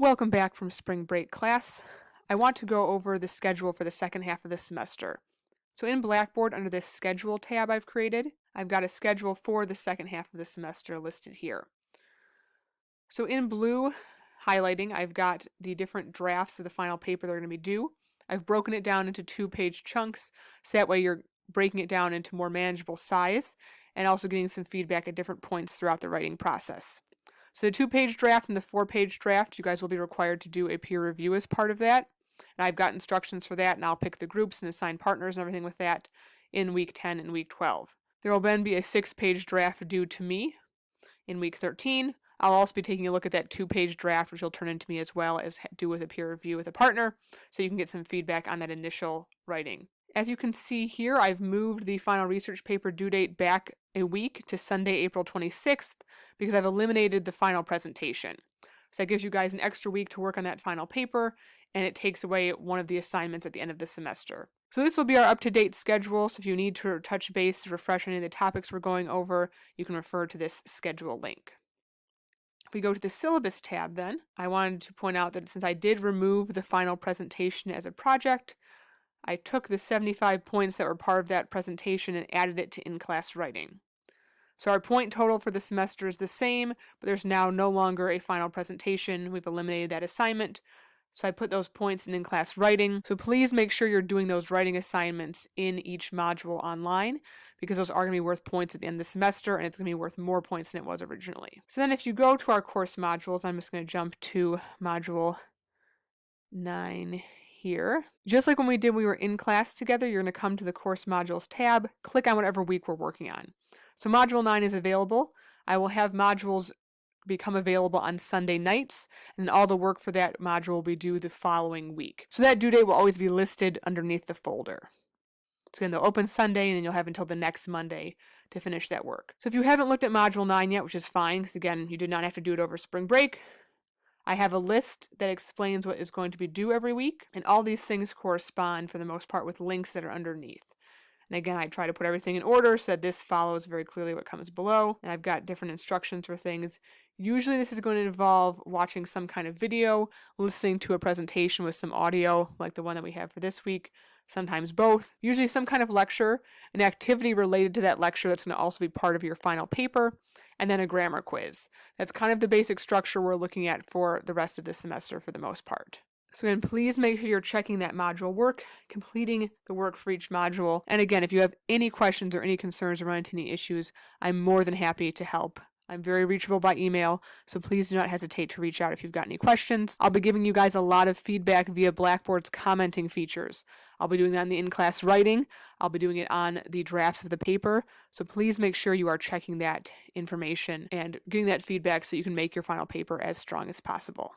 Welcome back from spring break class. I want to go over the schedule for the second half of the semester. So in Blackboard, under this schedule tab I've created, I've got a schedule for the second half of the semester listed here. So in blue, highlighting, I've got the different drafts of the final paper that are going to be due. I've broken it down into 2-page chunks, so that way you're breaking it down into more manageable size, and also getting some feedback at different points throughout the writing process. So the 2-page draft and the 4-page draft, you guys will be required to do a peer review as part of that. And I've got instructions for that, and I'll pick the groups and assign partners and everything with that in week 10 and week 12. There will then be a 6-page draft due to me in week 13. I'll also be taking a look at that 2-page draft, which will turn into me as well as do with a peer review with a partner, so you can get some feedback on that initial writing. As you can see here, I've moved the final research paper due date back a week to Sunday, April 26th, because I've eliminated the final presentation. So that gives you guys an extra week to work on that final paper, and it takes away one of the assignments at the end of the semester. So this will be our up-to-date schedule, so if you need to touch base, refresh any of the topics we're going over, you can refer to this schedule link. If we go to the syllabus tab then, I wanted to point out that since I did remove the final presentation as a project, I took the 75 points that were part of that presentation and added it to in-class writing. So our point total for the semester is the same, but there's now no longer a final presentation. We've eliminated that assignment. So I put those points in in-class writing. So please make sure you're doing those writing assignments in each module online, because those are going to be worth points at the end of the semester, and it's going to be worth more points than it was originally. So then if you go to our course modules, I'm just going to jump to module 9 here. Just like when we were in class together, you're going to come to the course modules tab, click on whatever week we're working on. So module 9 is available. I will have modules become available on Sunday nights, and all the work for that module will be due the following week. So that due date will always be listed underneath the folder. So again, they'll open Sunday, and then you'll have until the next Monday to finish that work. So if you haven't looked at module 9 yet, which is fine, because again, you did not have to do it over spring break, I have a list that explains what is going to be due every week, and all these things correspond for the most part with links that are underneath. And again, I try to put everything in order so that this follows very clearly what comes below. And I've got different instructions for things. Usually this is going to involve watching some kind of video, listening to a presentation with some audio, like the one that we have for this week, sometimes both. Usually some kind of lecture, an activity related to that lecture that's going to also be part of your final paper, and then a grammar quiz. That's kind of the basic structure we're looking at for the rest of the semester for the most part. So again, please make sure you're checking that module work, completing the work for each module. And again, if you have any questions or any concerns or run into any issues, I'm more than happy to help. I'm very reachable by email, so please do not hesitate to reach out if you've got any questions. I'll be giving you guys a lot of feedback via Blackboard's commenting features. I'll be doing that on the in-class writing. I'll be doing it on the drafts of the paper. So please make sure you are checking that information and getting that feedback so you can make your final paper as strong as possible.